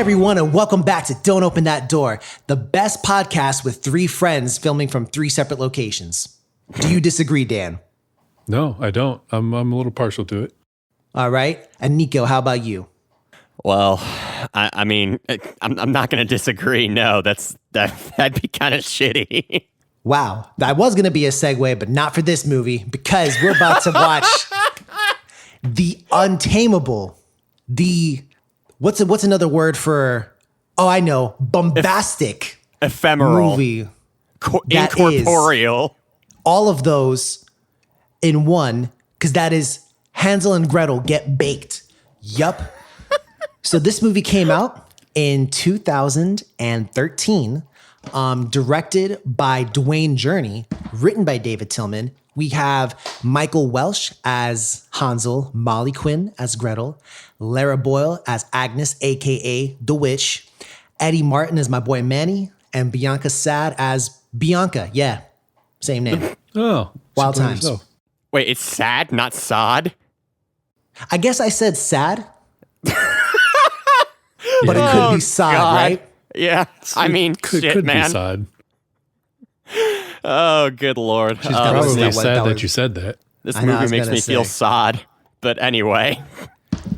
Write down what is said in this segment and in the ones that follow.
everyone, and welcome back to Don't Open That Door, the best podcast with three friends filming from three separate locations. Do you disagree, Dan? No, I don't. I'm a little partial to it. All right. And Nico, how about you? Well, I mean, I'm not going to disagree. No, that'd be kind of shitty. Wow. That was going to be a segue, but not for this movie, because we're about to watch the untamable, what's another word for, bombastic ephemeral movie. Incorporeal. All of those in one, because that is Hansel and Gretel Get Baked. Yup. So this movie came out in 2013, directed by Duane Journey, written by David Tillman. We have Michael Welsh as Hansel, Molly Quinn as Gretel, Lara Boyle as Agnes, a.k.a. The Witch, Eddie Martin as my boy Manny, and Bianca Sad as Bianca. Yeah, same name. Oh. Wild times. So. Wait, it's sad, not sod? I guess I said sad. But it could be sod, God. right? Yeah, I mean, Could shit, man. be sod. Oh, good Lord. She's Probably that sad was- that you said that. This I know, I movie was makes gonna me feel say. sod. But anyway.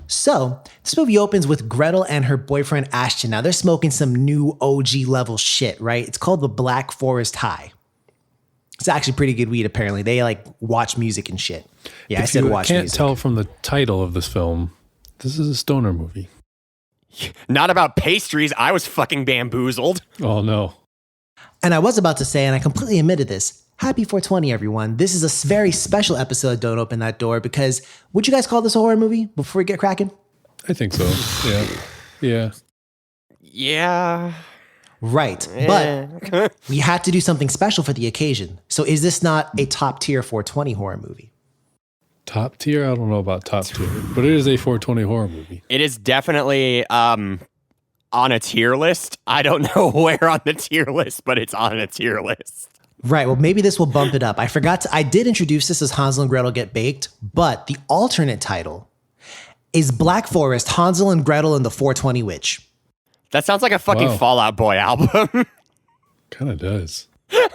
So this movie opens with Gretel and her boyfriend Ashton. Now they're smoking some new OG level shit, right? It's called the Black Forest High. It's actually pretty good weed, apparently. They like watch music and shit. Yeah, I said watch can't music. tell from the title of this film, this is a stoner movie. Not about pastries. I was fucking bamboozled. Oh, no. And I was about to say, and I completely admitted this, happy 420, everyone. This is a very special episode of Don't Open That Door, because would you guys call this a horror movie before we get cracking? I think so. Yeah. Yeah. Right. But we had to do something special for the occasion. So is this not a top tier 420 horror movie? Top tier? I don't know about top tier, but it is a 420 horror movie. It is definitely on a tier list. I don't know where on the tier list, but it's on a tier list. Right. Well, maybe this will bump it up. I did introduce this as Hansel and Gretel Get Baked, but the alternate title is Black Forest, Hansel and Gretel and the 420 Witch. That sounds like a fucking Wow. Fall Out Boy album. Kind of does.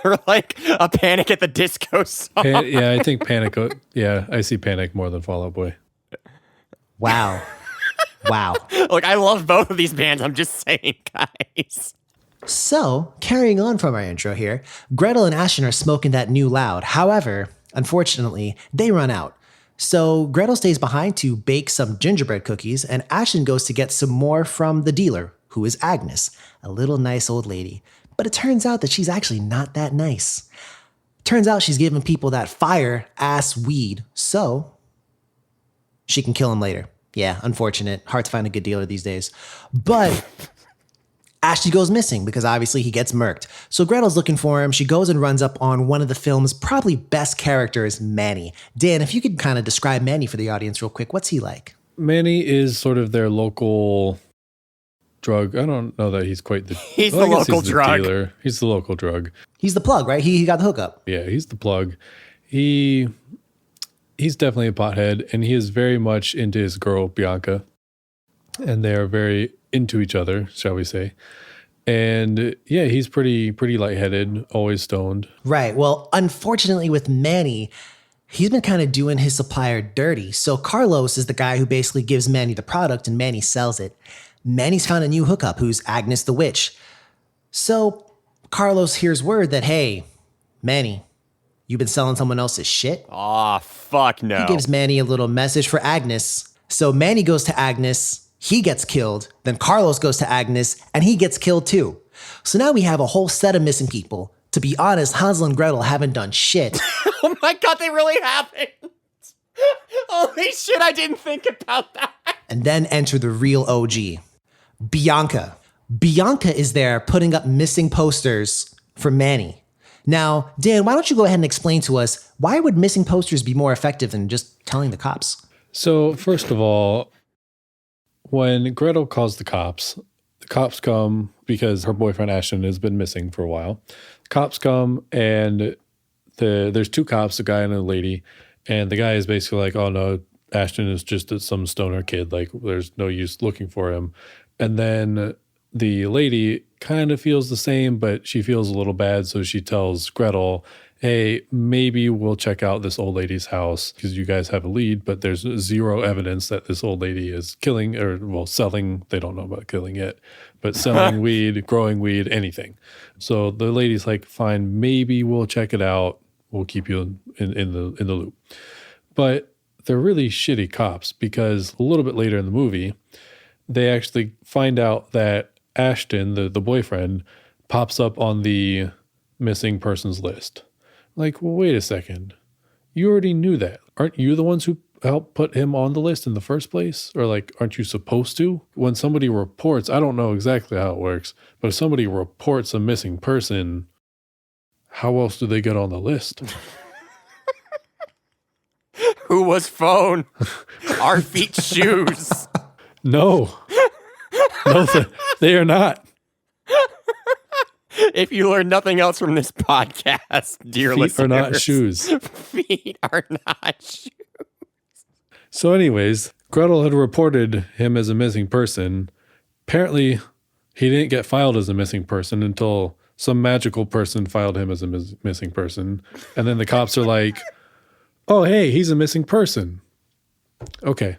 Or like a Panic at the Disco song. Yeah, I think Panic. Yeah, I see Panic more than Fall Out Boy. Wow. Wow. Look, I love both of these bands. I'm just saying, guys. So, carrying on from our intro here, Gretel and Ashton are smoking that new loud. However, unfortunately, they run out. So Gretel stays behind to bake some gingerbread cookies, and Ashton goes to get some more from the dealer, who is Agnes, a little nice old lady. But it turns out that she's actually not that nice. Turns out she's giving people that fire-ass weed, so she can kill them later. Yeah, unfortunate. Hard to find a good dealer these days. But Ashley goes missing because obviously he gets murked. So Gretel's looking for him. She goes and runs up on one of the film's probably best characters, Manny. Dan, if you could kind of describe Manny for the audience real quick, what's he like? Manny is sort of their local drug. I don't know that he's quite the... He's I the guess local he's drug. Dealer. He's the local drug. He's the plug, right? He got the hookup. Yeah, he's the plug. He's definitely a pothead, and he is very much into his girl, Bianca. And they are very into each other, shall we say. And yeah, he's pretty lightheaded, always stoned. Right. Well, unfortunately with Manny, he's been kind of doing his supplier dirty. So Carlos is the guy who basically gives Manny the product and Manny sells it. Manny's found a new hookup who's Agnes the Witch. So Carlos hears word that, hey, Manny, you've been selling someone else's shit? Aw, fuck no. He gives Manny a little message for Agnes. So Manny goes to Agnes, he gets killed. Then Carlos goes to Agnes and he gets killed too. So now we have a whole set of missing people. To be honest, Hansel and Gretel haven't done shit. Oh my God, they really haven't. Holy shit, I didn't think about that. And then enter the real OG, Bianca. Bianca is there putting up missing posters for Manny. Now, Dan, why don't you go ahead and explain to us, why would missing posters be more effective than just telling the cops? So first of all, when Gretel calls the cops come because her boyfriend Ashton has been missing for a while. Cops come and there's two cops, a guy and a lady, and the guy is basically like, oh no, Ashton is just some stoner kid. Like there's no use looking for him. And then the lady kind of feels the same, but she feels a little bad. So she tells Gretel, hey, maybe we'll check out this old lady's house because you guys have a lead, but there's zero evidence that this old lady is killing or, well, selling. They don't know about killing yet, but selling weed, growing weed, anything. So the lady's like, fine, maybe we'll check it out. We'll keep you in the loop. But they're really shitty cops because a little bit later in the movie, they actually find out that Ashton, the boyfriend, pops up on the missing persons list. Like, well, wait a second. You already knew that. Aren't you the ones who helped put him on the list in the first place? Or like, aren't you supposed to? When somebody reports, I don't know exactly how it works, but if somebody reports a missing person, how else do they get on the list? Who was phone? Our feet shoes. No. No, they are not. If you learn nothing else from this podcast, dear listeners. Feet are not shoes. Feet are not shoes. So anyways, Gretel had reported him as a missing person. Apparently, he didn't get filed as a missing person until some magical person filed him as a missing person. And then the cops are like, oh, hey, he's a missing person. Okay.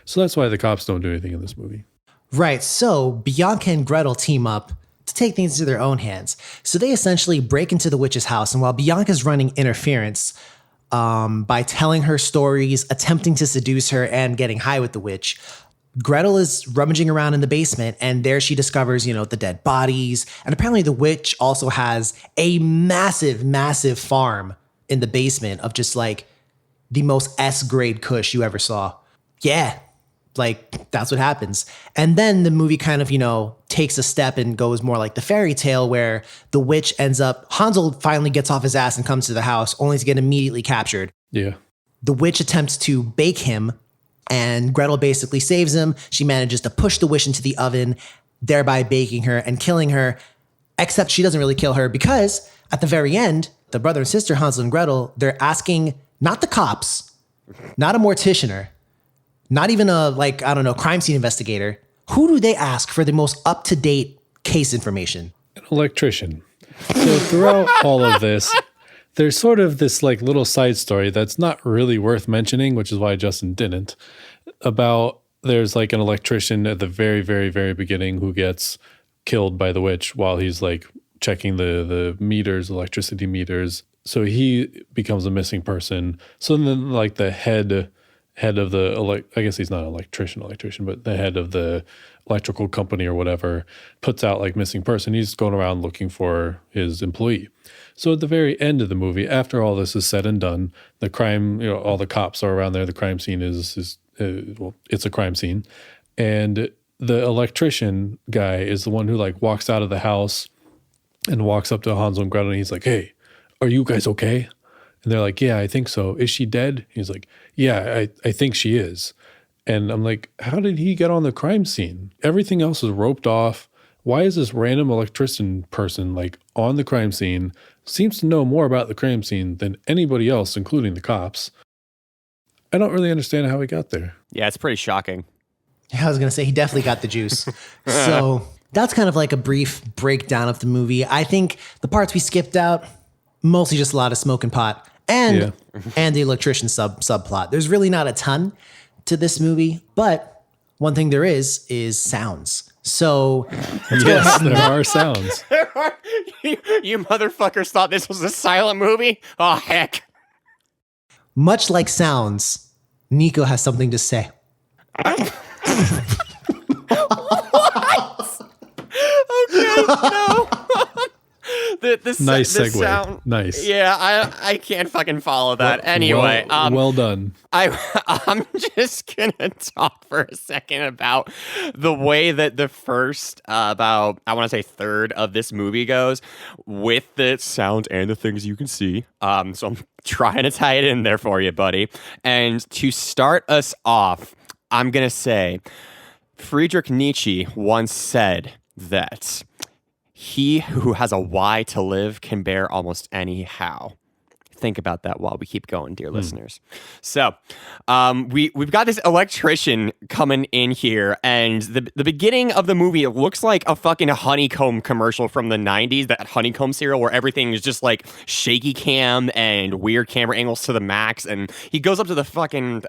So that's why the cops don't do anything in this movie. Right. So Bianca and Gretel team up to take things into their own hands. So they essentially break into the witch's house. And while Bianca's running interference by telling her stories, attempting to seduce her, and getting high with the witch, Gretel is rummaging around in the basement. And there she discovers, the dead bodies. And apparently the witch also has a massive, massive farm in the basement of just like the most S-grade kush you ever saw. Yeah. Like, that's what happens. And then the movie kind of, takes a step and goes more like the fairy tale where the witch ends up, Hansel finally gets off his ass and comes to the house only to get immediately captured. Yeah. The witch attempts to bake him and Gretel basically saves him. She manages to push the witch into the oven, thereby baking her and killing her, except she doesn't really kill her because at the very end, the brother and sister, Hansel and Gretel, they're asking not the cops, not a morticianer, not even a, crime scene investigator. Who do they ask for the most up-to-date case information? An electrician. So throughout all of this, there's sort of this like little side story that's not really worth mentioning, which is why Justin didn't, about there's like an electrician at the very, very, very beginning who gets killed by the witch while he's like checking the meters, electricity meters. So he becomes a missing person. So then like the head of the, I guess he's not an electrician, but the head of the electrical company or whatever puts out like missing person. He's going around looking for his employee. So at the very end of the movie, after all this is said and done, the crime, all the cops are around there. The crime scene is it's a crime scene. And the electrician guy is the one who like walks out of the house and walks up to Hansel and Gretel and he's like, hey, are you guys okay? And they're like, yeah, I think so. Is she dead? He's like, yeah, I think she is. And I'm like, how did he get on the crime scene? Everything else is roped off. Why is this random electrician person like on the crime scene, seems to know more about the crime scene than anybody else, including the cops? I don't really understand how he got there. Yeah, it's pretty shocking. I was going to say, he definitely got the juice. So that's kind of like a brief breakdown of the movie. I think the parts we skipped out, mostly just a lot of smoking pot and the electrician subplot. There's really not a ton to this movie, but one thing there is sounds. So yes, there are sounds. You motherfuckers thought this was a silent movie? Oh, heck. Much like sounds, Nico has something to say. What? Okay, no. Nice segue. Sound, nice. Yeah, I can't fucking follow that. Anyway, well done. I'm just gonna talk for a second about the way that the first I want to say third of this movie goes with the sound and the things you can see. So I'm trying to tie it in there for you, buddy. And to start us off, I'm gonna say Friedrich Nietzsche once said that he who has a why to live can bear almost any how. Think about that while we keep going, dear listeners. So, we've got this electrician coming in here, and the beginning of the movie, it looks like a fucking honeycomb commercial from the 90s, that honeycomb cereal where everything is just like shaky cam and weird camera angles to the max, and he goes up to the fucking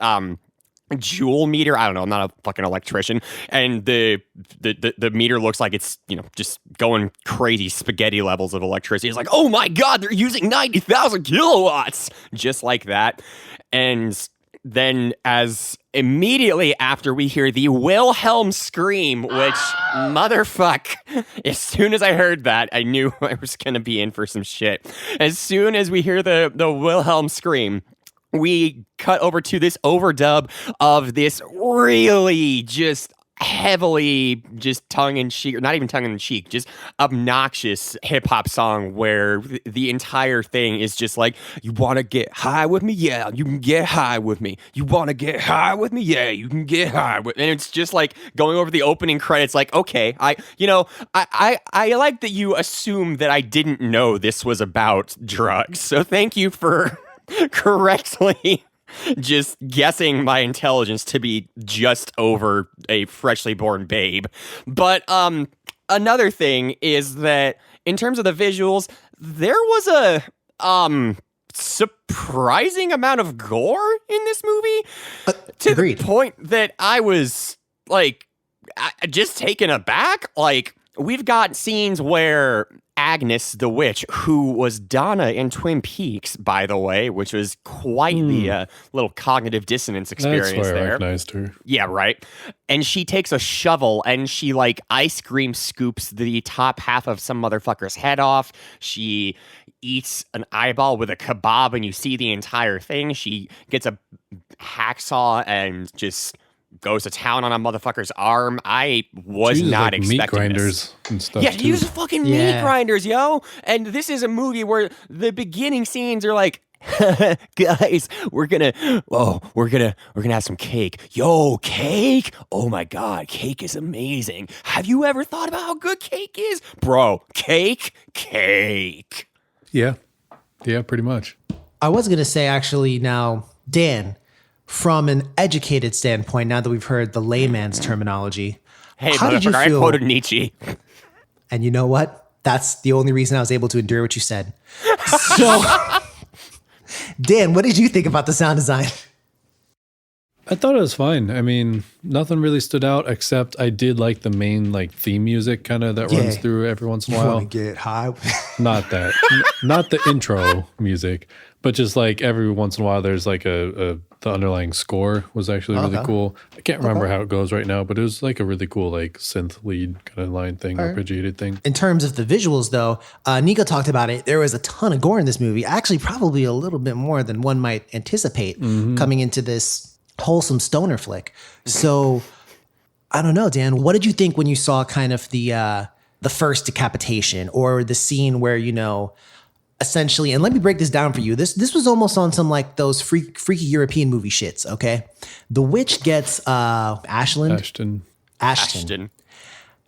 joule meter. I don't know. I'm not a fucking electrician. And the meter looks like it's, just going crazy spaghetti levels of electricity. It's like, oh my God, they're using 90,000 kilowatts. Just like that. And then as immediately after we hear the Wilhelm scream, which motherfuck, as soon as I heard that, I knew I was going to be in for some shit. As soon as we hear the Wilhelm scream, we cut over to this overdub of this really just heavily just tongue-in-cheek, or not even tongue-in-cheek, just obnoxious hip-hop song where the entire thing is just like, you want to get high with me? Yeah, you can get high with me. You want to get high with me? Yeah, you can get high with me. And it's just like going over the opening credits like, okay, I like that you assume that I didn't know this was about drugs. So thank you for correctly just guessing my intelligence to be just over a freshly born babe. But another thing is that in terms of the visuals, there was a surprising amount of gore in this movie to agreed. The point that I was like just taken aback. Like, we've got scenes where Agnes the witch, who was Donna in Twin Peaks, by the way, which was quite the little cognitive dissonance experience. That's why there. I recognized her. Yeah, right. And she takes a shovel and she like ice cream scoops the top half of some motherfucker's head off. She eats an eyeball with a kebab and you see the entire thing. She gets a hacksaw and just goes to town on a motherfucker's arm. I was not expecting meat grinders this. And stuff. Yeah, she uses fucking meat grinders, yo. And this is a movie where the beginning scenes are like, guys, we're gonna have some cake. Yo, cake? Oh my God, cake is amazing. Have you ever thought about how good cake is? Bro, cake. Yeah, pretty much. I was going to say, actually, now, Dan, from an educated standpoint, now that we've heard the layman's terminology, hey, how did you motherfucker, feel? I quoted Nietzsche. And you know what? That's the only reason I was able to endure what you said. So, Dan, what did you think about the sound design? I thought it was fine. I mean, nothing really stood out except I did like the main theme music kind of that runs through every once in a while. Get high. Not that, not the intro music, but just like every once in a while, there's like the underlying score was actually really cool. I can't remember how it goes right now, but it was like a really cool synth lead kind of line thing, arpeggiated thing. In terms of the visuals, though, Nico talked about it. There was a ton of gore in this movie. Actually, probably a little bit more than one might anticipate coming into this wholesome stoner flick. So I don't know, Dan, what did you think when you saw kind of the first decapitation or the scene where, essentially, and let me break this down for you. This was almost on some those freaky European movie shits, okay? The witch gets Ashton.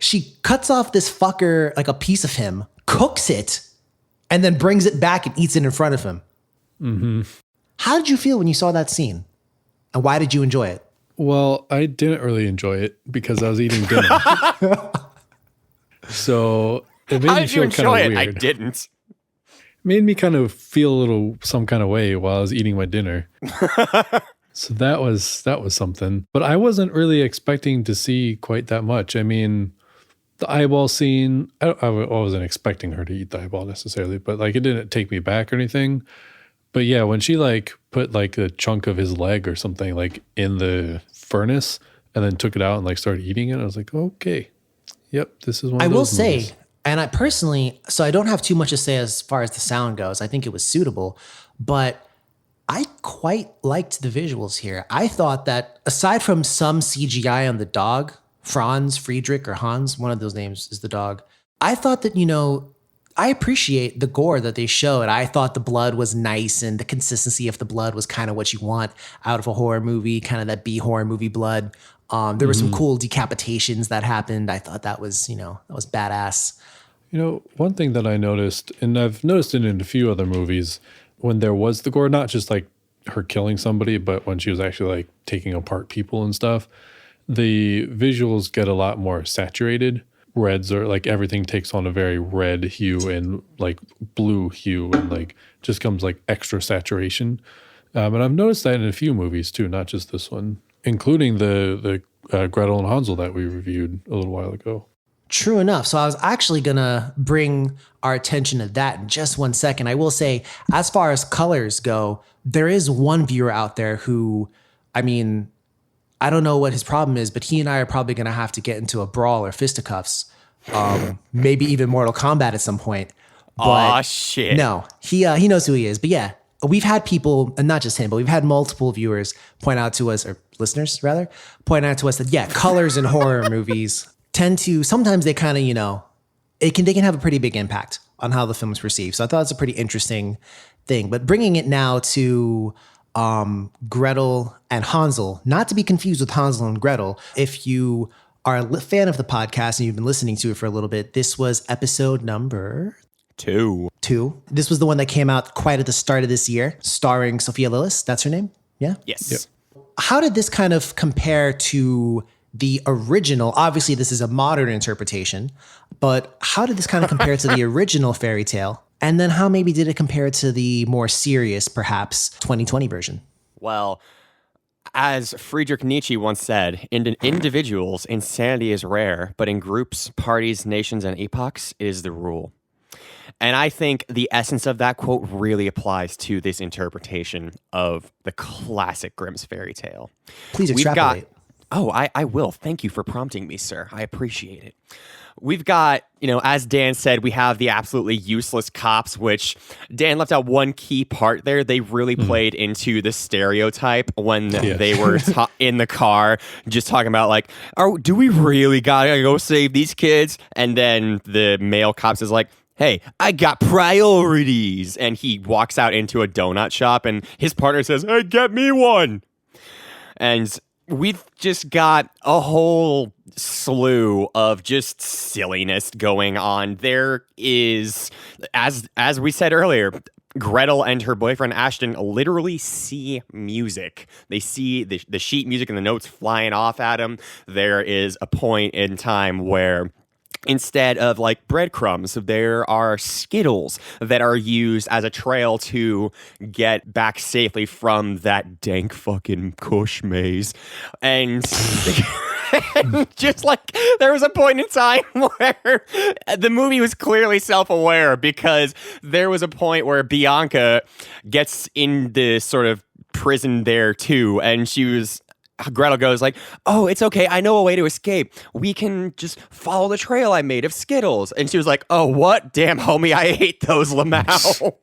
She cuts off this fucker, like a piece of him, cooks it, and then brings it back and eats it in front of him. Mm-hmm. How did you feel when you saw that scene? And why did you enjoy it? Well, I didn't really enjoy it because I was eating dinner. So it made me feel kind of weird. I didn't. Made me kind of feel some kind of way while I was eating my dinner. So that was something. But I wasn't really expecting to see quite that much. I mean, the eyeball scene, I wasn't expecting her to eat the eyeball necessarily, but it didn't take me back or anything. But yeah, when she put a chunk of his leg or something in the furnace and then took it out and started eating it, I was like, okay, yep, this is one of those. I will movies. say, and I personally, so I don't have too much to say as far as the sound goes. I think it was suitable, but I quite liked the visuals here. I thought that aside from some CGI on the dog, Friedrich or Hans, one of those names is the dog. I thought that, I appreciate the gore that they showed. I thought the blood was nice and the consistency of the blood was kind of what you want out of a horror movie, kind of that B horror movie blood. There were some cool decapitations that happened. I thought that was, that was badass. One thing that I noticed, and I've noticed it in a few other movies, when there was the gore, not just like her killing somebody, but when she was actually like taking apart people and stuff, the visuals get a lot more saturated. Reds are like everything takes on a very red hue and like blue hue and like just comes like extra saturation. And I've noticed that in a few movies too, not just this one, including the Gretel and Hansel that we reviewed a little while ago. True enough. So I was actually going to bring our attention to that in just 1 second. I will say, as far as colors go, there is one viewer out there who, I mean, I don't know what his problem is, but he and I are probably going to have to get into a brawl or fisticuffs, maybe even Mortal Kombat at some point. Aw, shit. No, he knows who he is. But yeah, we've had people, and not just him, but we've had multiple viewers point out to us, or listeners rather, point out to us that, yeah, colors in horror movies tend to, sometimes they kind of, they can have a pretty big impact on how the film is perceived. So I thought it's a pretty interesting thing. But bringing it now to Gretel and Hansel, not to be confused with Hansel and Gretel. If you are a fan of the podcast and you've been listening to it for a little bit, this was episode number 2. This was the one that came out quite at the start of this year, starring Sophia Lillis. That's her name? Yeah? Yes. Yep. How did this kind of compare to the original? Obviously, this is a modern interpretation, but how did this kind of compare to the original fairy tale? And then how maybe did it compare to the more serious, perhaps, 2020 version? Well, as Friedrich Nietzsche once said, in individuals, insanity is rare, but in groups, parties, nations, and epochs, it is the rule. And I think the essence of that quote really applies to this interpretation of the classic Grimm's fairy tale. Please extrapolate. I will. Thank you for prompting me, sir. I appreciate it. We've got, as Dan said, we have the absolutely useless cops, which Dan left out one key part there. They really played into the stereotype when they were in the car, just talking about like, do we really gotta go save these kids? And then the male cops is like, hey, I got priorities. And he walks out into a donut shop and his partner says, hey, get me one. And we've just got a whole slew of just silliness going on. There is, as we said earlier, Gretel and her boyfriend Ashton literally see music. They see the sheet music and the notes flying off at them. There is a point in time where instead of like breadcrumbs, there are Skittles that are used as a trail to get back safely from that dank fucking Kush maze. And just like there was a point in time where the movie was clearly self-aware, because there was a point where Bianca gets in the sort of prison there too, and Gretel goes like, oh, it's okay. I know a way to escape. We can just follow the trail I made of Skittles. And she was like, oh, what? Damn, homie, I hate those, Lamau.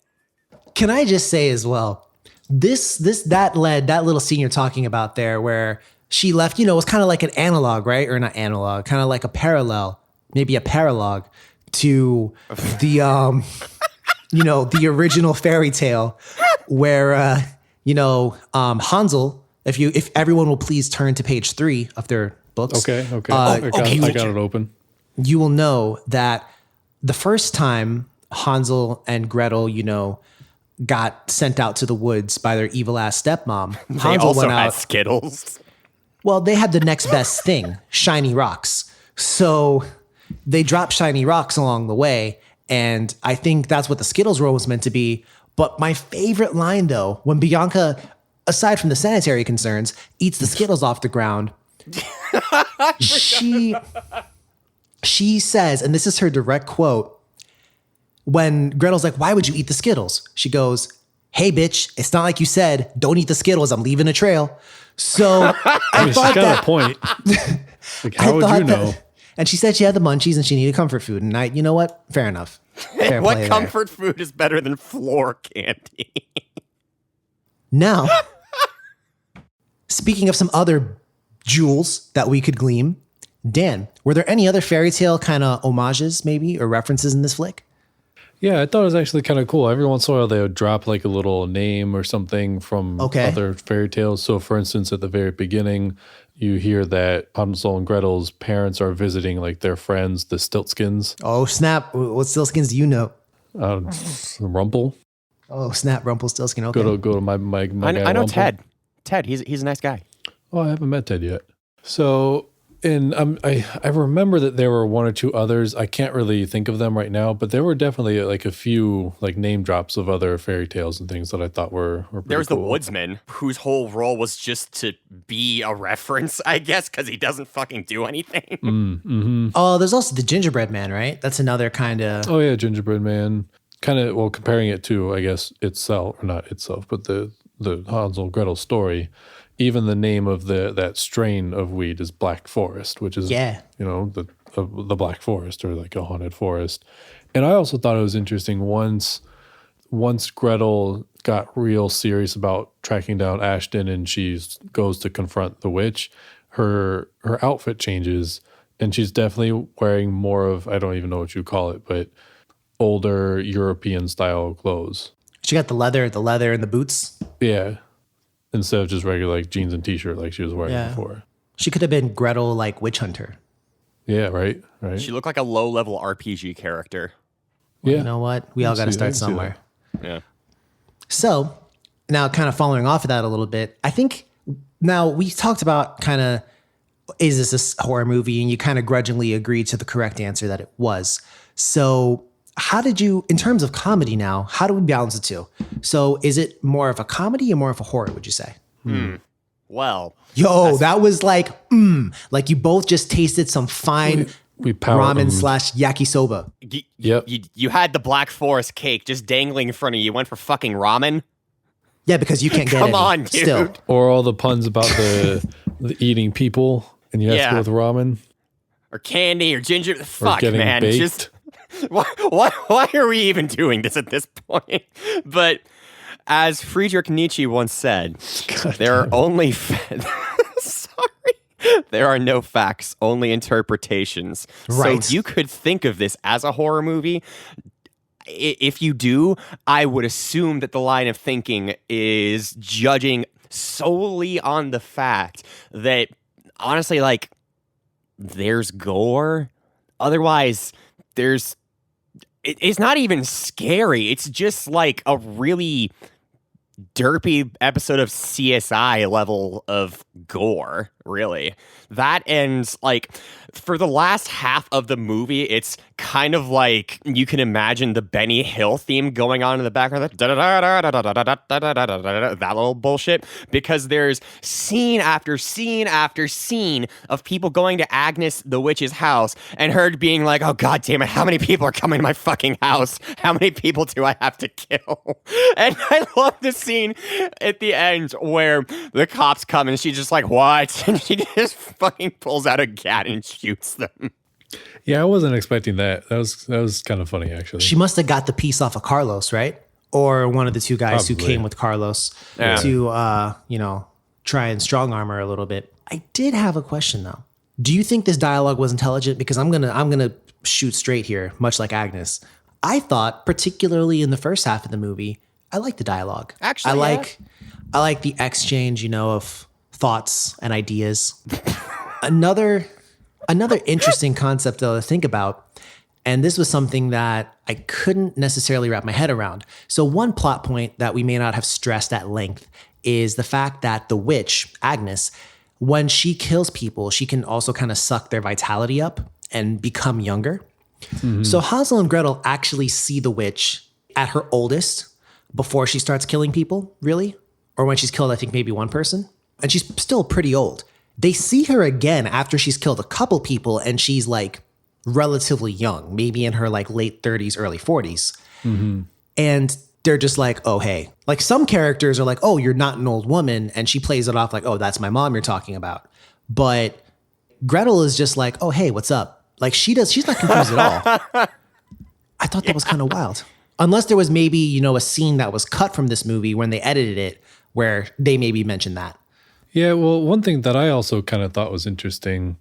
Can I just say as well, that little scene you're talking about there where she left, it was kind of like an analog, right? Or not analog, kind of like a parallel, maybe a paralogue to the, the original fairy tale where, Hansel, if everyone will please turn to page 3 of their books. Okay. I got it open. You will know that the first time Hansel and Gretel, got sent out to the woods by their evil ass stepmom, Hansel also went had out. Skittles. Well, they had the next best thing, shiny rocks. So they dropped shiny rocks along the way, and I think that's what the Skittles roll was meant to be. But my favorite line, though, when Bianca, aside from the sanitary concerns, eats the Skittles off the ground, she says, and this is her direct quote, when Gretel's like, why would you eat the Skittles? She goes, hey, bitch, it's not like you said, don't eat the Skittles. I'm leaving a trail. So I thought she's got a point. Like, how would you know? And she said she had the munchies and she needed comfort food. And you know what? Fair enough. Fair What play comfort food is better than floor candy? Now, speaking of some other jewels that we could glean, Dan, were there any other fairy tale kind of homages maybe or references in this flick? Yeah, I thought it was actually kind of cool. Every once in a while, they would drop like a little name or something from other fairy tales. So, for instance, at the very beginning, you hear that Hansel and Gretel's parents are visiting like their friends, the Stiltskins. Oh, snap. What Stiltskins do you know? Rumple. Oh, snap, Rumpelstiltskin. Okay. Go to my guy I know Rumpel. Ted. Ted, he's a nice guy. Oh, I haven't met Ted yet. So, and I remember that there were one or two others. I can't really think of them right now, but there were definitely like a few like name drops of other fairy tales and things that I thought were pretty There was cool. the woodsman, whose whole role was just to be a reference, I guess, because he doesn't fucking do anything. Oh, there's also the gingerbread man, right? That's another kind of. Oh yeah, gingerbread man. Kind of, well, comparing it to, I guess, itself, or not itself, but the Hansel and Gretel story. Even the name of that strain of weed is Black Forest, which is, the Black Forest or like a haunted forest. And I also thought it was interesting once Gretel got real serious about tracking down Ashton and she goes to confront the witch, her outfit changes and she's definitely wearing more of, I don't even know what you call it, but older European style clothes. She got the leather and the boots. Yeah. Instead of just regular like jeans and t-shirt like she was wearing before. She could have been Gretel, like witch hunter. Yeah, right. She looked like a low-level RPG character. Well, you know what? We all got to start somewhere. Yeah. So now kind of following off of that a little bit, I think now we talked about kind of, is this a horror movie? And you kind of grudgingly agreed to the correct answer that it was. So how did you, in terms of comedy now, how do we balance the two? So is it more of a comedy or more of a horror, would you say? Well. Yo, that was like you both just tasted some fine we powered ramen / yakisoba. Yep. You had the Black Forest cake just dangling in front of you. You went for fucking ramen? Yeah, because you can't get Come any on, dude. still. Or all the puns about the eating people and you have to go with ramen. Or candy or ginger. Fuck, getting man. baked. Just why are we even doing this at this point? But as Friedrich Nietzsche once said, there are only there are no facts, only interpretations. Right. So you could think of this as a horror movie. If you do, I would assume that the line of thinking is judging solely on the fact that, honestly, like, there's gore. Otherwise, it's not even scary. It's just like a really derpy episode of CSI level of gore, really. That ends, like, for the last half of the movie, it's kind of like you can imagine the Benny Hill theme going on in the background. That little bullshit. Because there's scene after scene after scene of people going to Agnes the witch's house and her being like, oh, God damn it, how many people are coming to my fucking house? How many people do I have to kill? And I love the scene at the end where the cops come and she's just like, what? And she just fucking pulls out a gat and shoots them. Yeah, I wasn't expecting that. That was kind of funny, actually. She must have got the piece off of Carlos, right? Or one of the two guys who came with Carlos to, try and strong arm her a little bit. I did have a question though. Do you think this dialogue was intelligent? Because I'm gonna shoot straight here, much like Agnes. I thought, particularly in the first half of the movie, I like the dialogue. Actually, I like the exchange, of thoughts and ideas. Another interesting concept though to think about, and this was something that I couldn't necessarily wrap my head around. So one plot point that we may not have stressed at length is the fact that the witch, Agnes, when she kills people, she can also kind of suck their vitality up and become younger. Mm-hmm. So Hansel and Gretel actually see the witch at her oldest before she starts killing people, really? Or when she's killed, I think maybe one person. And she's still pretty old. They see her again after she's killed a couple people and she's like relatively young, maybe in her like late 30s, early 40s. Mm-hmm. And they're just like, oh, hey. Like some characters are like, oh, you're not an old woman. And she plays it off like, oh, that's my mom you're talking about. But Gretel is just like, oh, hey, what's up? Like she's not confused at all. I thought that was kind of wild. Unless there was maybe, a scene that was cut from this movie when they edited it where they maybe mentioned that. Yeah, well, one thing that I also kind of thought was interesting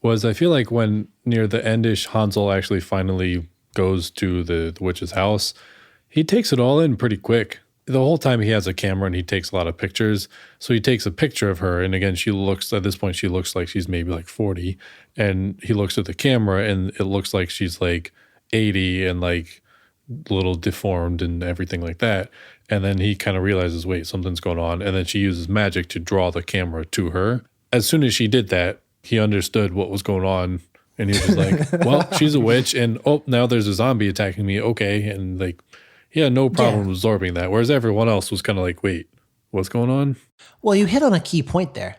was I feel like when near the endish Hansel actually finally goes to the witch's house, he takes it all in pretty quick. The whole time he has a camera and he takes a lot of pictures. So he takes a picture of her. And again, at this point, she looks like she's maybe like 40. And he looks at the camera and it looks like she's like 80 and like a little deformed and everything like that. And then he kind of realizes, wait, something's going on. And then she uses magic to draw the camera to her. As soon as she did that, he understood what was going on. And he was just like, well, she's a witch. And now there's a zombie attacking me. Okay. And like, he had no problem absorbing that. Whereas everyone else was kind of like, wait, what's going on? Well, you hit on a key point there.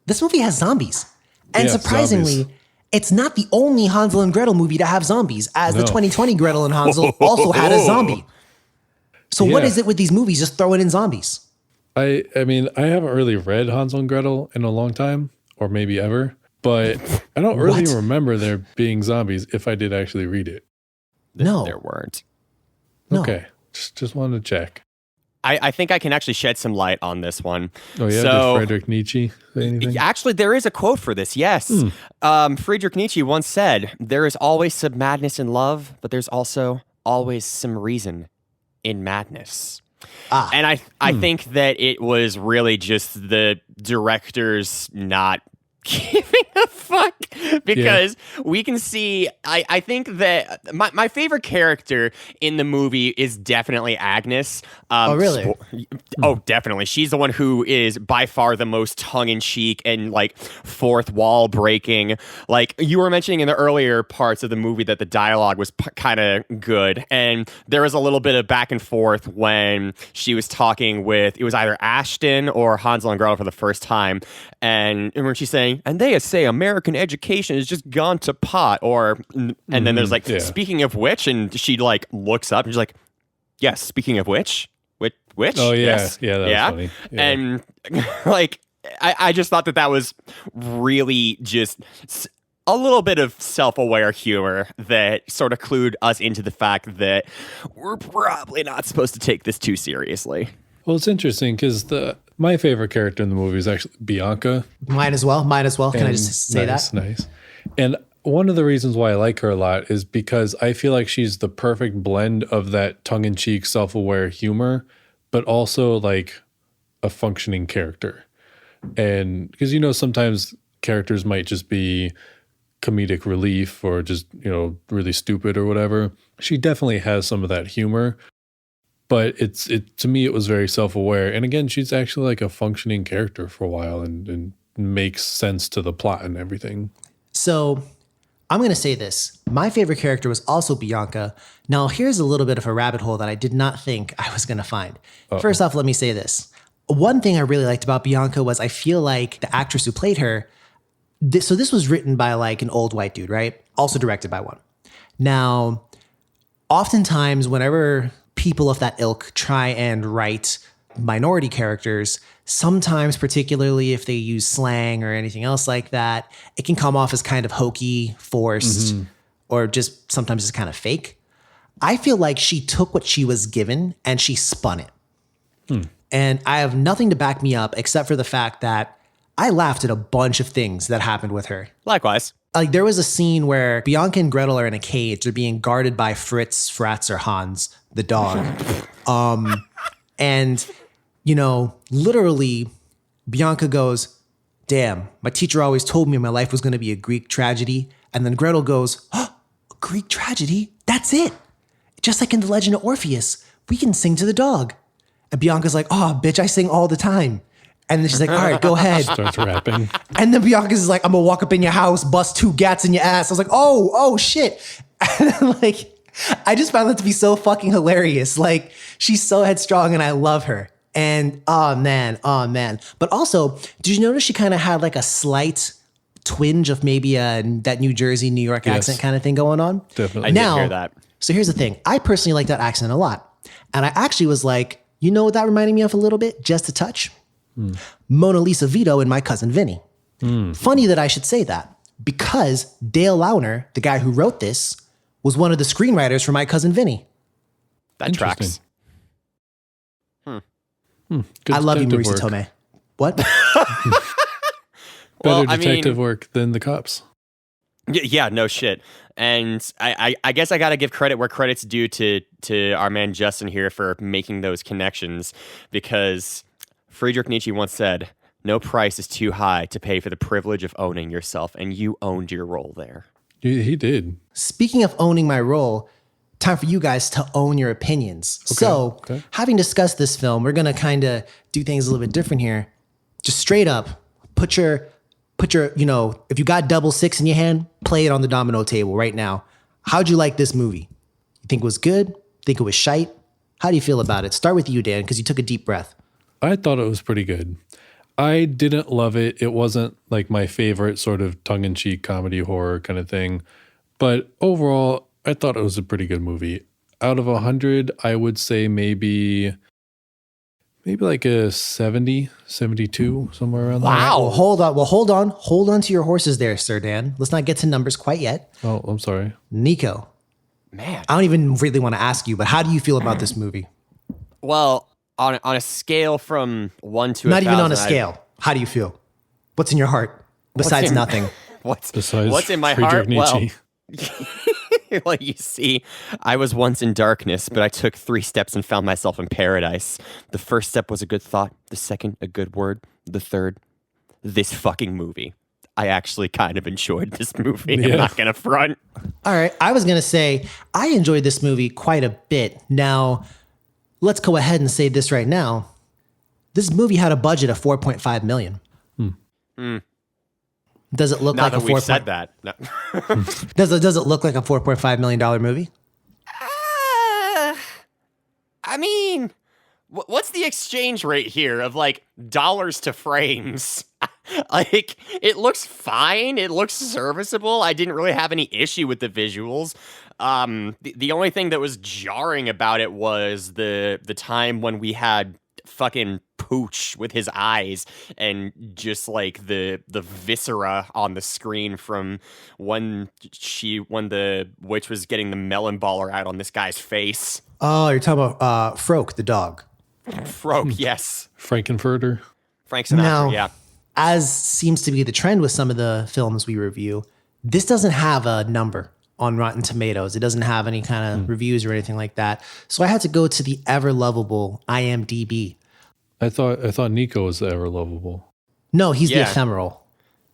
This movie has zombies. And surprisingly, zombies. It's not the only Hansel and Gretel movie to have zombies, as the 2020 Gretel and Hansel also had a zombie. So what is it with these movies just throwing in zombies? I mean, I haven't really read Hansel and Gretel in a long time, or maybe ever, but I don't really remember there being zombies if I did actually read it. No. There weren't. No. Okay. Just wanted to check. I think I can actually shed some light on this one. Oh, yeah? So, Did Friedrich Nietzsche say anything? actually, there is a quote for this, yes. Friedrich Nietzsche once said, "There is always some madness in love, but there's also always some reason in madness." And I think that it was really just the directors not giving a fuck, because we can see, I think that my favorite character in the movie is definitely Agnes. Oh, really? Oh, definitely. She's the one who is by far the most tongue-in-cheek and like fourth wall breaking. Like you were mentioning in the earlier parts of the movie that the dialogue was kind of good, and there was a little bit of back and forth when she was talking with, it was either Ashton or Hansel and Gretel for the first time, and when she's saying, "And they say American education has just gone to pot," and then there's like, "Speaking of which," and she like looks up and she's like, "Yes, speaking of which? Which?" Oh, yeah. Yes. Yeah, that was funny. Yeah. And like, I just thought that was really just a little bit of self-aware humor that sort of clued us into the fact that we're probably not supposed to take this too seriously. Well, it's interesting because my favorite character in the movie is actually Bianca. Might as well. Can I just say that? Nice. And one of the reasons why I like her a lot is because I feel like she's the perfect blend of that tongue-in-cheek, self-aware humor, but also like a functioning character. And because, sometimes characters might just be comedic relief or just, really stupid or whatever. She definitely has some of that humor. But to me, it was very self-aware. And again, she's actually like a functioning character for a while and makes sense to the plot and everything. So I'm going to say this. My favorite character was also Bianca. Now, here's a little bit of a rabbit hole that I did not think I was going to find. First off, let me say this. One thing I really liked about Bianca was I feel like the actress who played her, this was written by like an old white dude, right? Also directed by one. Now, oftentimes whenever people of that ilk try and write minority characters, sometimes, particularly if they use slang or anything else like that, it can come off as kind of hokey, forced, or just sometimes it's kind of fake. I feel like she took what she was given and she spun it. And I have nothing to back me up except for the fact that I laughed at a bunch of things that happened with her. Likewise. Like there was a scene where Bianca and Gretel are in a cage. They're being guarded by Frats, or Hans, the dog. And, literally Bianca goes, "Damn, my teacher always told me my life was going to be a Greek tragedy." And then Gretel goes, "Oh, a Greek tragedy? That's it. Just like in The Legend of Orpheus, we can sing to the dog." And Bianca's like, "Oh, bitch, I sing all the time." And then she's like, "All right, go ahead." Starts rapping. And then Bianca's like, "I'm gonna walk up in your house, bust 2 gats in your ass." I was like, oh shit. And then, like, I just found that to be so fucking hilarious. Like, she's so headstrong and I love her. And oh man. But also, did you notice she kind of had like a slight twinge of maybe that New Jersey, New York accent kind of thing going on? Definitely. I did hear that. So here's the thing. I personally like that accent a lot. And I actually was like, you know what that reminded me of a little bit? Just a touch. Mona Lisa Vito and My Cousin Vinny. Funny that I should say that, because Dale Launer, the guy who wrote this, was one of the screenwriters for My Cousin Vinny. That tracks. I love you, Marisa Tomei. What? Better detective work than the cops. Yeah, no shit. And I guess I got to give credit where credit's due to our man Justin here for making those connections, because Friedrich Nietzsche once said, "No price is too high to pay for the privilege of owning yourself," and you owned your role there. He did. Speaking of owning my role, time for you guys to own your opinions. So, having discussed this film, we're going to kind of do things a little bit different here. Just straight up, put your, if you got double six in your hand, play it on the domino table right now. How'd you like this movie? You think it was good? Think it was shite? How do you feel about it? Start with you, Dan, because you took a deep breath. I thought it was pretty good. I didn't love it. It wasn't like my favorite sort of tongue-in-cheek comedy horror kind of thing. But overall, I thought it was a pretty good movie. Out of 100, I would say maybe like a 70, 72, somewhere around there. Wow. Well, hold on. Hold on to your horses there, Sir Dan. Let's not get to numbers quite yet. Oh, I'm sorry. Nico. Man. I don't even really want to ask you, but how do you feel about this movie? Well, on a scale from 1 to not 1,000, even on a scale. How do you feel? What's in your heart besides nothing? What's in my Friedrich heart? Nietzsche. Well, you see, I was once in darkness, but I took 3 steps and found myself in paradise. The first step was a good thought. The second, a good word. The third, this fucking movie. I actually kind of enjoyed this movie. Yeah. I'm not going to front. All right. I was going to say, I enjoyed this movie quite a bit. Now, let's go ahead and say this right now. This movie had a budget of $4.5 million. Does it look Now like that a we've 4. said that. No. Does it look like a $4.5 million movie? I mean, what's the exchange rate here of like dollars to frames? Like, it looks fine. It looks serviceable. I didn't really have any issue with the visuals. The only thing that was jarring about it was the time when we had fucking Pooch with his eyes and just like the viscera on the screen from when the witch was getting the melon baller out on this guy's face. Oh, you're talking about Froke, the dog. Froke, yes. Frankenfurter. Frank Sinatra, Now, yeah. as seems to be the trend with some of the films we review, this doesn't have a number on Rotten Tomatoes. It doesn't have any kind of reviews or anything like that. So I had to go to the ever lovable IMDb. I thought Nico was the ever lovable. No, he's the Yeah. ephemeral.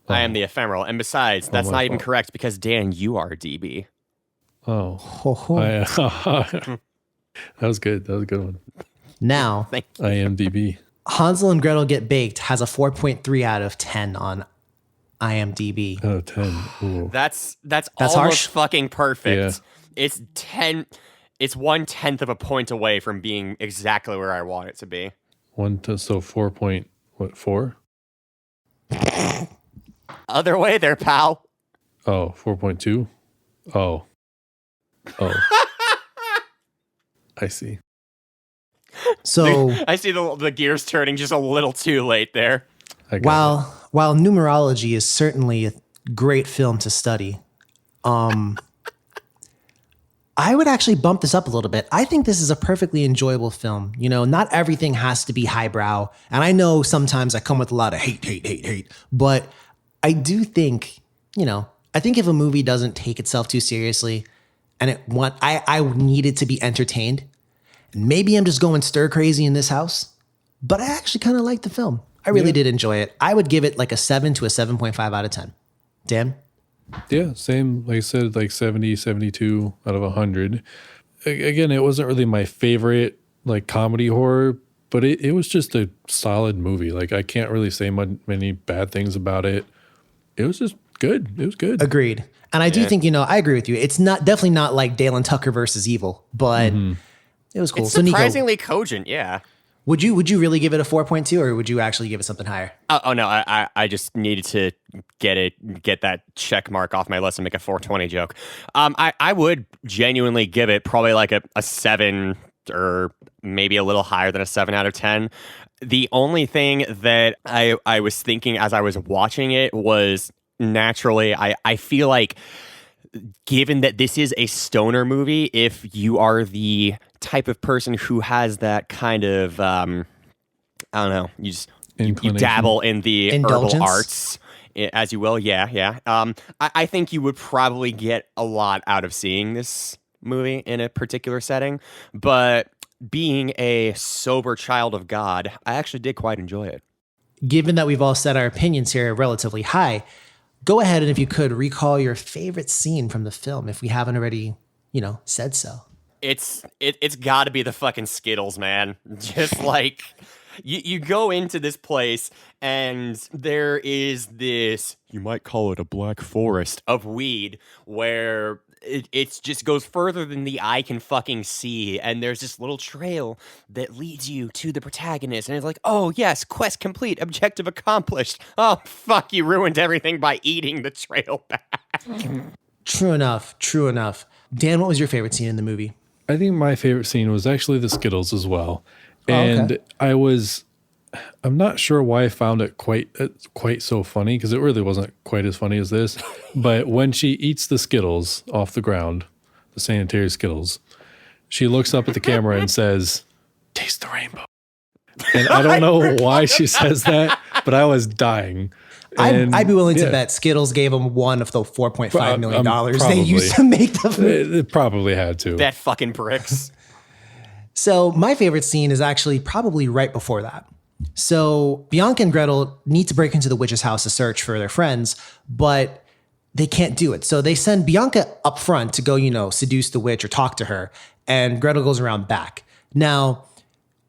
I am the ephemeral. And besides, that's my not even fault. correct because, Dan, you are DB. Oh, Ho, ho. that was good. That was a good one. Now, Thank you. IMDb. Hansel and Gretel Get Baked has a 4.3 out of 10 on IMDb. Out of 10. Ooh. That's harsh? almost fucking perfect. Yeah. It's 1/10 of a point away from being exactly where I want it to be. 4.4? Other way there, pal. Oh, 4.2? Oh. I see. So I see the gears turning just a little too late there. I got while numerology is certainly a great film to study, I would actually bump this up a little bit. I think this is a perfectly enjoyable film. You know, not everything has to be highbrow. And I know sometimes I come with a lot of hate, but I do think, I think if a movie doesn't take itself too seriously and I need it to be entertained, and maybe I'm just going stir crazy in this house, but I actually kind of like the film. I really did enjoy it. I would give it like a 7 to a 7.5 out of 10. Dan? Yeah, same. Like I said, like 70, 72 out of 100. Again, it wasn't really my favorite like comedy horror, but it was just a solid movie. Like I can't really say many bad things about it. It was just good. It was good. Agreed. And I do think, I agree with you. It's definitely not like Dale and Tucker versus Evil, but it was cool. It's So Nico, surprisingly cogent, yeah. would you really give it a 4.2 or would you actually give it something higher? Oh no, I just needed to get that check mark off my list and make a 420 joke. I would genuinely give it probably like a 7 or maybe a little higher than a 7 out of 10. The only thing that I was thinking as I was watching it was naturally I feel like given that this is a stoner movie, if you are the type of person who has that kind of I don't know, you dabble in the Indulgence? herbal arts, as you will. Yeah. I think you would probably get a lot out of seeing this movie in a particular setting. But being a sober child of God, I actually did quite enjoy it. Given that we've all set our opinions here relatively high, go ahead and if you could recall your favorite scene from the film if we haven't already, said so. it's got to be the fucking Skittles, man. Just like you go into this place and there is this, you might call it a black forest of weed where it just goes further than the eye can fucking see, and there's this little trail that leads you to the protagonist, and it's like, oh yes, quest complete, objective accomplished. Oh fuck, you ruined everything by eating the trail back. True enough. Dan, what was your favorite scene in the movie? I think my favorite scene was actually the Skittles as well. Oh, And okay. I'm not sure why I found it quite so funny, because it really wasn't quite as funny as this. But when she eats the Skittles off the ground, the sanitary Skittles, she looks up at the camera and says, "Taste the rainbow." And I don't know why she says that, but I was dying. And, I'd be willing to bet Skittles gave them one of the $4.5 million they used to make the food. It probably had to. That fucking bricks. So my favorite scene is actually probably right before that. So Bianca and Gretel need to break into the witch's house to search for their friends, but they can't do it. So they send Bianca up front to go, seduce the witch or talk to her, and Gretel goes around back. Now,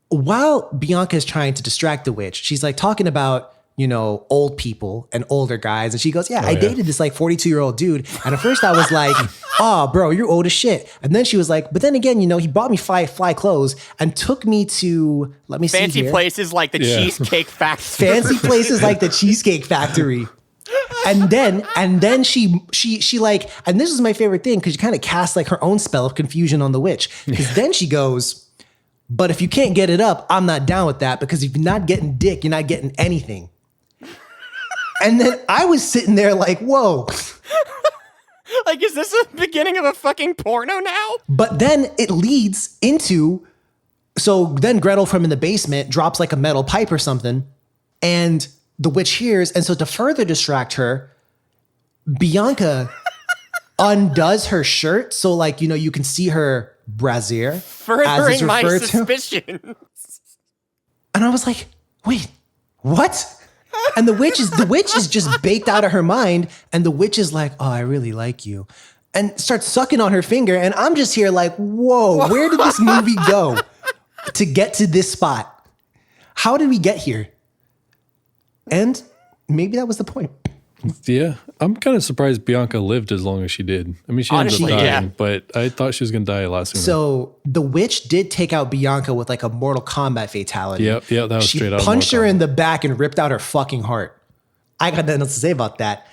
while Bianca is trying to distract the witch, she's like talking about, old people and older guys. And she goes, I dated this like 42-year-old dude. And at first I was like, oh, bro, you're old as shit. And then she was like, but then again, he bought me fly clothes and took me to, let me see Fancy here. places like the Cheesecake Factory. Fancy places like the Cheesecake Factory. And then she like, and this is my favorite thing, because she kind of casts like her own spell of confusion on the witch. Because then she goes, but if you can't get it up, I'm not down with that, because if you're not getting dick, you're not getting anything. And then I was sitting there like, whoa. Like, is this the beginning of a fucking porno now? But then it leads into, so then Gretel from in the basement drops like a metal pipe or something, and the witch hears. And so to further distract her, Bianca undoes her shirt. So like, you can see her brassiere. Furthering my suspicions. And I was like, wait, what? And the witch is just baked out of her mind. And the witch is like, oh, I really like you. And starts sucking on her finger. And I'm just here like, whoa, where did this movie go to get to this spot? How did we get here? And maybe that was the point. Yeah, I'm kind of surprised Bianca lived as long as she did. I mean, she ended up Honestly, dying, but I thought she was going to die a lot sooner. So the witch did take out Bianca with like a Mortal Kombat fatality. Yep, that was She straight out. punched her Mortal in the back and ripped out her fucking heart. I got nothing else to say about that.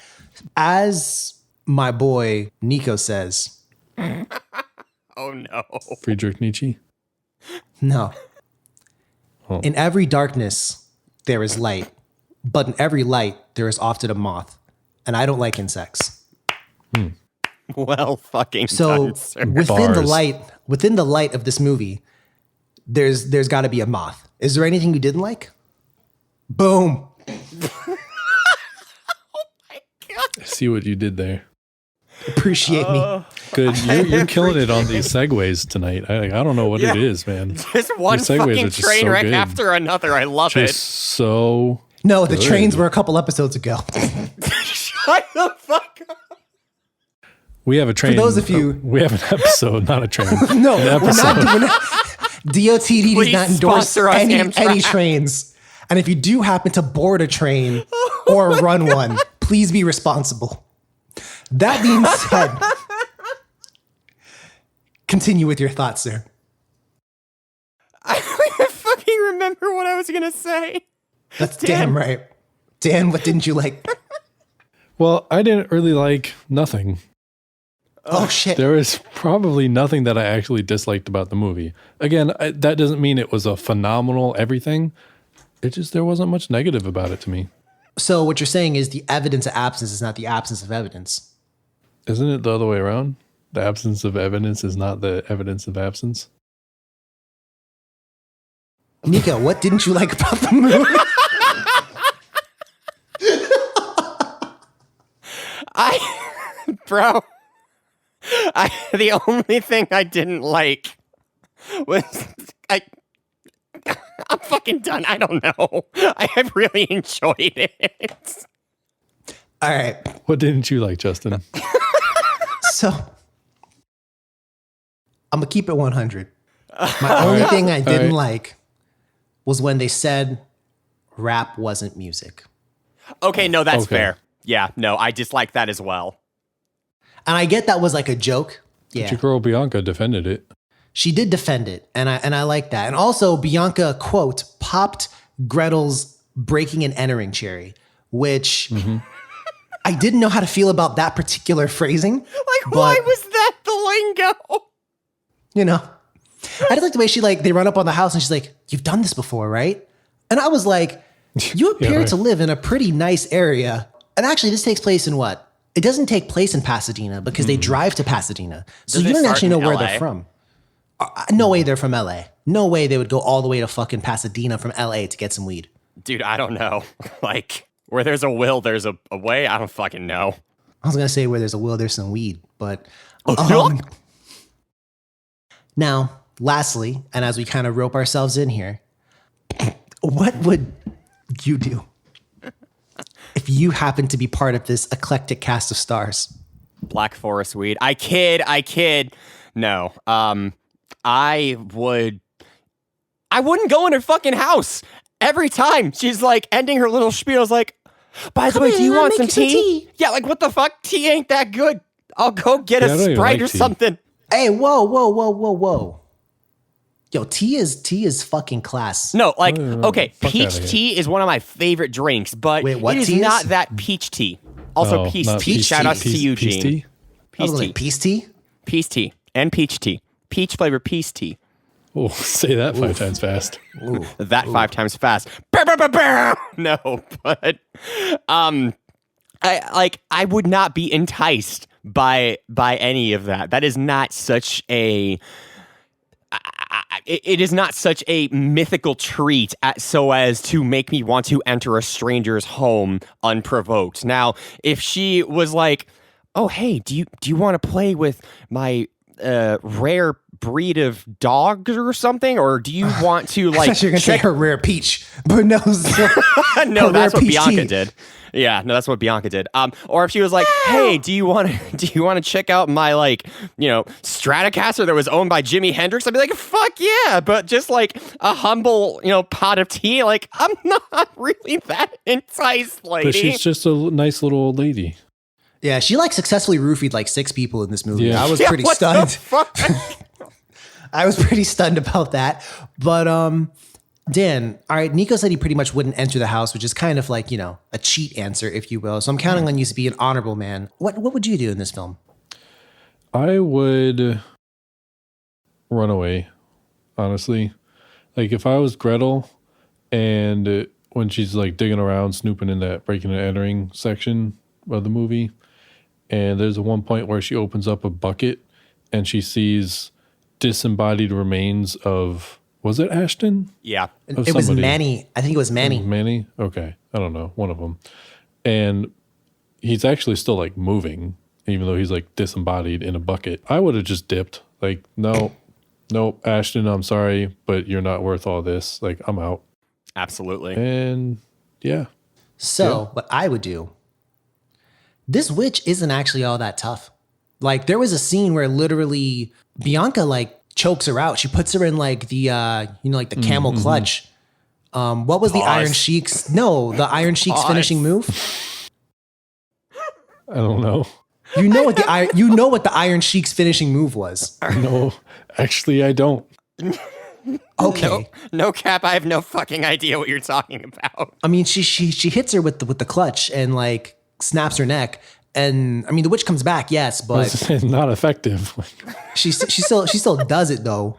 As my boy Nico says, Oh no. Kombat. Friedrich Nietzsche. no. Oh. In every darkness, there is light. But in every light, there is often a moth. And I don't like insects. Well, fucking So done, sir. within the Bars. light of this movie, there's got to be a moth. Is there anything you didn't like? Boom. I see what you did there. Appreciate me. Good. You're killing it on these segues tonight. I don't know what it is, man. Just one Your segues fucking are just train so wreck good. after another. I love Just it. so. No, the Good. trains were a couple episodes ago. Shut the fuck up. We have a train. For those of you- we have an episode, not a train. No, An we're episode. not doing it. DOTD does Please not endorse sponsor us, any Amtrak. trains. And if you do happen to board a train or run one, please be responsible. That being said, continue with your thoughts, sir. I don't even fucking remember what I was gonna say. That's damn right. Dan, what didn't you like? Well, I didn't really like nothing. Oh, shit. There is probably nothing that I actually disliked about the movie. Again, that doesn't mean it was a phenomenal everything. It just, there wasn't much negative about it to me. So what you're saying is the evidence of absence is not the absence of evidence. Isn't it the other way around? The absence of evidence is not the evidence of absence. Nico, what didn't you like about the movie? The only thing I didn't like was I'm fucking done. I don't know. I have really enjoyed it. All right. What didn't you like, Justin? So I'm gonna keep it 100. My only thing I didn't like was when they said rap wasn't music. Okay, no, that's fair. Yeah, no, I dislike that as well. And I get that was like a joke. Yeah. But your girl Bianca defended it. She did defend it, and I like that. And also, Bianca, quote, popped Gretel's breaking and entering cherry, which I didn't know how to feel about that particular phrasing. Like, why was that the lingo? You know, I just like the way they run up on the house and she's like, "You've done this before, right?" And I was like, "You appear to live in a pretty nice area." And actually, this takes place in what? It doesn't take place in Pasadena because they drive to Pasadena, so you don't actually know where they're from. No way they're from LA. No way they would go all the way to fucking Pasadena from LA to get some weed. Dude, I don't know. Like, where there's a will, there's a way. I don't fucking know. I was going to say where there's a will, there's some weed. But now, lastly, and as we kind of rope ourselves in here, what would you do if you happen to be part of this eclectic cast of stars? Black Forest weed. I kid. No. I wouldn't go in her fucking house. Every time she's like ending her little spiel is like, by the way, do you want some tea? Yeah, like what the fuck? Tea ain't that good. I'll go get a Sprite or something. Hey, whoa. Yo, tea is fucking class. No, like, okay, peach tea is one of my favorite drinks, but wait, what it is not that peach tea. Also, peach tea. Shout out to Eugene. Peace tea. Peace tea? Peace tea and peach tea. Peach flavor peace tea. Oh, say that 5 times fast. That 5 times fast. No, but I would not be enticed by any of that. That is not such a it is not such a mythical treat so as to make me want to enter a stranger's home unprovoked. Now, if she was like, "Oh, hey, do you want to play with my rare breed of dogs or something, or do you want to like?" I thought you were gonna say her rare peach, but no, no, that's what Bianca did. Yeah, no, that's what Bianca did. Or if she was like, "Hey, do you want to check out my Stratocaster that was owned by Jimi Hendrix?" I'd be like, "Fuck yeah!" But just like a humble, pot of tea, like I'm not really that enticed, lady. But she's just a nice little old lady. Yeah, she successfully roofied 6 people in this movie. Yeah. I was pretty stunned. I was pretty stunned about that. But Dan, all right, Nico said he pretty much wouldn't enter the house, which is kind of like, a cheat answer, if you will. So I'm counting on you to be an honorable man. What would you do in this film? I would run away, honestly. Like if I was Gretel and when she's like digging around, snooping in that breaking and entering section of the movie, and there's one point where she opens up a bucket and she sees disembodied remains of, was it Ashton? Yeah. It was Manny. I think it was Manny. Manny? Okay. I don't know. One of them. And he's actually still like moving, even though he's like disembodied in a bucket. I would have just dipped. Like, nope, Ashton, I'm sorry, but you're not worth all this. Like, I'm out. Absolutely. And yeah. So what I would do, this witch isn't actually all that tough. Like there was a scene where literally Bianca chokes her out. She puts her in the camel clutch. What was the Iron Sheik's? No, the Iron Sheik's finishing move. I don't know. You know what the Iron Sheik's finishing move was? No, actually, I don't. Okay. No cap. I have no fucking idea what you're talking about. I mean, she hits her with the clutch and snaps her neck. And I mean, the witch comes back, yes, but it's not effective. she still does it though.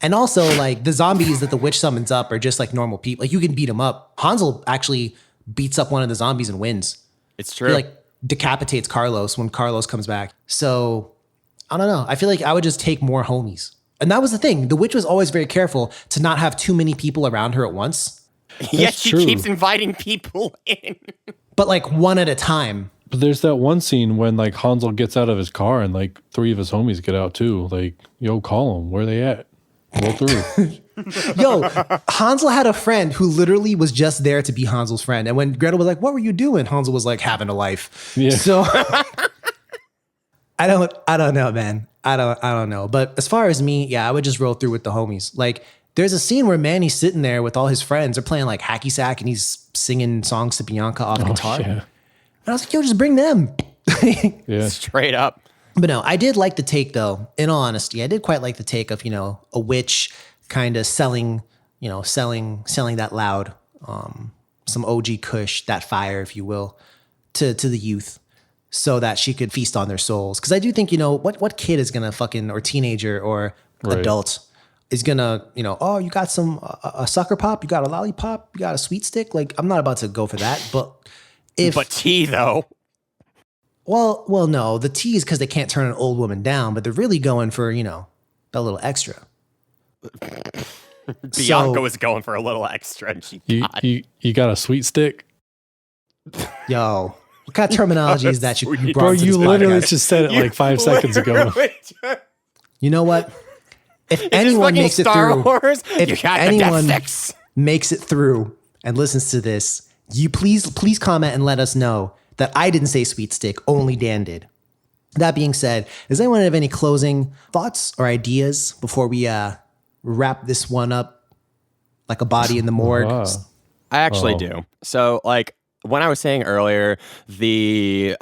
And also, the zombies that the witch summons up are just like normal people. Like you can beat them up. Hansel actually beats up one of the zombies and wins. It's true. He decapitates Carlos when Carlos comes back. So I don't know. I feel like I would just take more homies. And that was the thing. The witch was always very careful to not have too many people around her at once. Yet she keeps inviting people in. But one at a time. But there's that one scene when Hansel gets out of his car and 3 of his homies get out too. Yo, call them. Where they at? Roll through. Yo, Hansel had a friend who literally was just there to be Hansel's friend. And when Gretel was like, "What were you doing?" Hansel was like, "Having a life." Yeah. So I don't know, man. I don't know. But as far as me, yeah, I would just roll through with the homies. Like, there's a scene where Manny's sitting there with all his friends. They're playing like hacky sack and he's singing songs to Bianca off guitar. Yeah. And I was like, yo, just bring them. Yeah. Straight up. But no, I did like the take though. In all honesty, I did quite like the take of, a witch kind of selling that loud, some OG Kush, that fire, if you will, to the youth, so that she could feast on their souls. Because I do think, what kid is gonna or teenager or adult is gonna, oh, you got a sucker pop, you got a lollipop, you got a sweet stick. Like, I'm not about to go for that. But tea though. Well, no, the tea is because they can't turn an old woman down, but they're really going for, that little extra. Bianca was going for a little extra. And You got a sweet stick? Yo, what kind of terminology is that you brought Bro, to you this literally podcast? just said it like 5 seconds ago. You know what? If Is anyone this makes it Star through, Wars? if You got anyone the death sticks. makes it through and listens to this, you please comment and let us know that I didn't say sweet stick, only Dan did. That being said, does anyone have any closing thoughts or ideas before we wrap this one up like a body in the morgue? Wow. I actually do. So, like, when I was saying earlier, the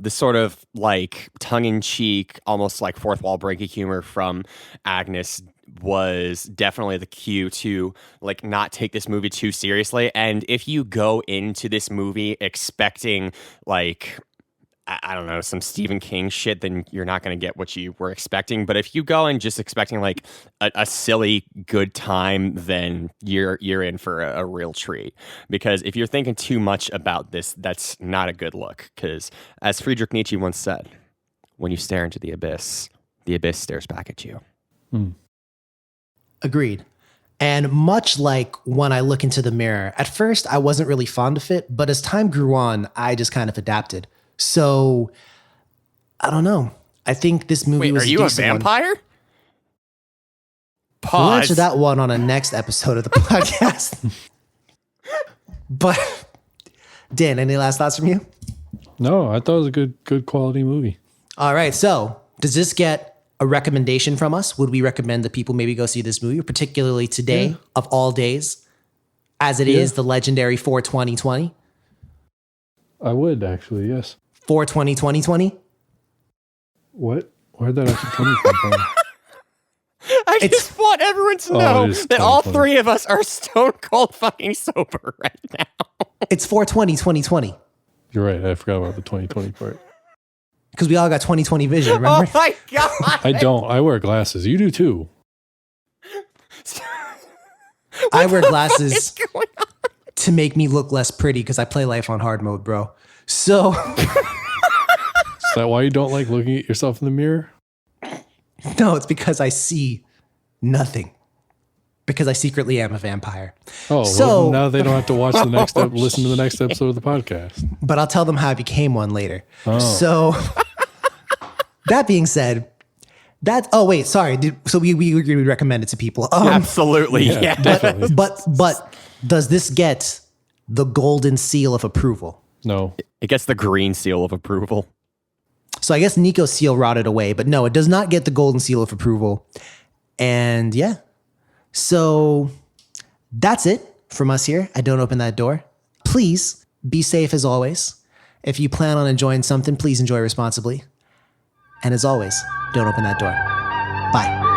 sort of like tongue-in-cheek, almost like fourth wall breaking humor from Agnes was definitely the cue to like not take this movie too seriously. And if you go into this movie expecting like, I don't know, some Stephen King shit, then you're not going to get what you were expecting. But if you go in just expecting like a silly good time, then you're in for a real treat. Because if you're thinking too much about this, that's not a good look. Because as Friedrich Nietzsche once said, when you stare into the abyss stares back at you. Agreed. And much like when I look into the mirror, at first I wasn't really fond of it, but as time grew on, I just kind of adapted. So, I don't know. I think this movie was Wait, are you a decent one. vampire? We'll Pause. answer that one on a next episode of the podcast. But, Dan, any last thoughts from you? No, I thought it was a good quality movie. All right. So, does this get a recommendation from us? Would we recommend that people maybe go see this movie, particularly today of all days, as it is the legendary 4/20/20? I would actually, yes. 4/20/20/20? What? Where'd that actually come from? I just want everyone to know it is that all 2020. three of us are stone cold fucking sober right now. It's 4/20/20/20 You're right. I forgot about the 2020 part. because we all got 20/20 vision. Oh Remember? my god! I don't. I wear glasses. You do too. I wear What's glasses going on? to make me look less pretty because I play life on hard mode, bro. So, Is that why you don't like looking at yourself in the mirror? no, it's because I see nothing. Because I secretly am a vampire. Oh, So- well, now they don't have to watch the next listen to the next episode of the podcast. But I'll tell them how I became one later. Oh. So, that being said, oh wait, sorry. So we agreed we'd recommend it to people. Absolutely, yeah. Definitely. But does this get the golden seal of approval? No. It gets the green seal of approval. So I guess Nico's seal rotted away, but no, it does not get the golden seal of approval. And yeah, so that's it from us here. I don't open that door. Please be safe as always. If you plan on enjoying something, please enjoy responsibly. And as always, don't open that door. Bye.